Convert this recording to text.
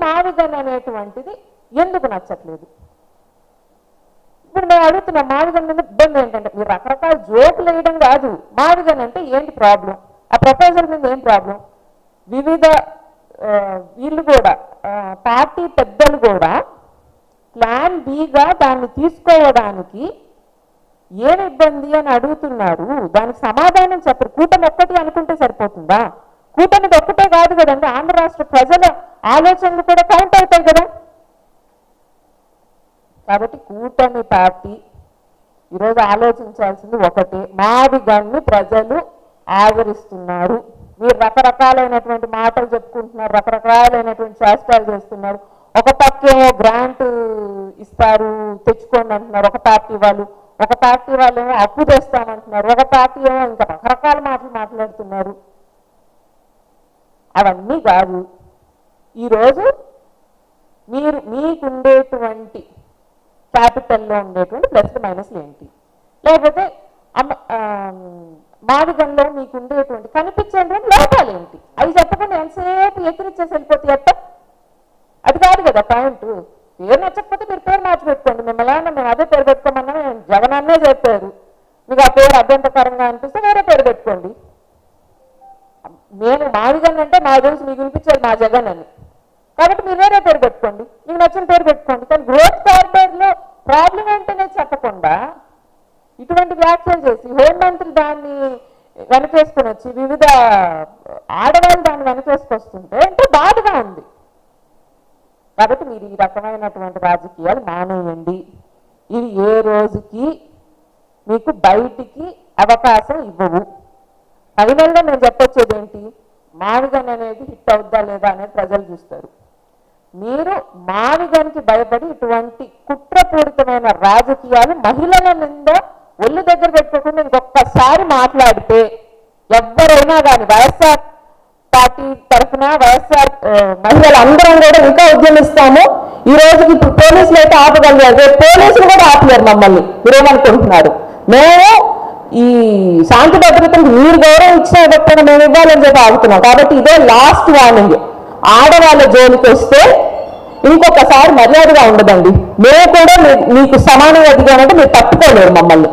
మావిగన్ అనేటువంటిది ఎందుకు నచ్చట్లేదు? ఇప్పుడు మేము అడుగుతున్నాం మావిగన్ మీద ఇబ్బంది ఏంటంటే, మీరు రకరకాల జోకులు వేయడం కాదు, మావిగన్ అంటే ఏంటి ప్రాబ్లం, ఆ ప్రపోజల్ మీద ఏం ప్రాబ్లం? వివిధ వీళ్ళు కూడా పార్టీ పెద్దలు కూడా ప్లాన్ బిగా దాన్ని తీసుకోవడానికి ఏమి ఇబ్బంది అని అడుగుతున్నారు. దానికి సమాధానం చెప్పరు. కూటమి ఒక్కటి అనుకుంటే సరిపోతుందా? కూటమిది ఒక్కటే కాదు కదండి, ఆంధ్ర రాష్ట్ర ప్రజల ఆలోచనలు కూడా కౌంట్ అవుతాయి కదా. కాబట్టి కూటమి పార్టీ ఈరోజు ఆలోచించాల్సింది ఒకటే, మావిగన్ను ప్రజలు ఆదరిస్తున్నారు. మీరు రకరకాలైనటువంటి మాటలు చెప్పుకుంటున్నారు, రకరకాలైనటువంటి శాస్త్రాలు చేస్తున్నారు. ఒక పక్కేమో గ్రాంట్ ఇస్తారు తెచ్చుకోండి అంటున్నారు ఒక పార్టీ వాళ్ళు, ఒక పార్టీ వాళ్ళు ఏమో అప్పు తెస్తామంటున్నారు, ఒక పార్టీ ఏమో ఇంకా రకరకాల మాటలు మాట్లాడుతున్నారు. అవన్నీ కాదు. ఈరోజు మీరు మీకుండేటువంటి క్యాపిటల్లో ఉండేటువంటి ప్లస్ మైనస్లు ఏంటి, లేకపోతే మావిగన్లో మీకు ఉండేటువంటి కనిపించేటువంటి లోపాలు ఏంటి, అవి చెప్పకుండా ఎంతసేపు ఎక్కిరిచ్చేసి వెళ్ళిపోతే ఎట్ట? అది కాదు కదా పాయింట్. పేరు నచ్చకపోతే మీరు పేరు మార్చి పెట్టుకోండి. మిమ్మల్ని మేము అదే పేరు పెట్టుకోమన్నా జగన్ అన్నే చెప్పారు. మీకు ఆ పేరు అభ్యంతకరంగా అనిపిస్తే వేరే పేరు పెట్టుకోండి. మేము మావిగన్ అంటే నా తెలుసు మీకు వినిపించాలి మా జగన్ అని, కాబట్టి మీరు వేరే పేరు పెట్టుకోండి, మీకు నచ్చిన పేరు పెట్టుకోండి. కానీ గ్రోత్ కారిడార్లో ప్రాబ్లం ఏంటనే చెప్పకుండా ఇటువంటి వ్యాఖ్యలు చేసి హోంమంత్రి దాన్ని వెనకేసుకొని వచ్చి వివిధ ఆడవాళ్ళు దాన్ని వెనకేసుకొస్తుంటే అంటే బాధగా ఉంది. కాబట్టి మీరు ఈ రకమైనటువంటి రాజకీయాలు మానేయండి. ఇవి ఏ రోజుకి మీకు బయటికి అవకాశం ఇవ్వవు. ఫైనల్గా నేను చెప్పొచ్చేది ఏంటి, మావిగన్ అనేది హిట్ అవుద్దా లేదా అనేది ప్రజలు చూస్తారు. మీరు మావిగన్కి భయపడి ఇటువంటి కుట్రపూరితమైన రాజకీయాలు మహిళల మీద ఒళ్ళు దగ్గర పెట్టుకోకుండా ఇంకొకసారి మాట్లాడితే ఎవరైనా కానీ వైఎస్ఆర్ పార్టీ తరఫున వైఎస్ఆర్ మహిళలు అందరం కూడా ఇంకా ఉద్యమిస్తాము. ఈ రోజుకి ఇప్పుడు పోలీసులు అయితే ఆపగలిగారు, పోలీసులు కూడా ఆపలేరు మమ్మల్ని. మీరేమనుకుంటున్నారు? మేము ఈ శాంతి భద్రతకు మీరు గౌరవం ఇచ్చినా ఇవ్వకపోయినా మేము ఇవ్వాలని చెప్పి ఆగుతున్నాం. కాబట్టి ఇదే లాస్ట్ వార్నింగ్. ఆడవాళ్ళ జోలికి వస్తే ఇంకొకసారి మర్యాదగా ఉండదండి. మేము కూడా మీకు సమానంగా ఎదిగామంటే మీరు తట్టుకోలేరు మమ్మల్ని.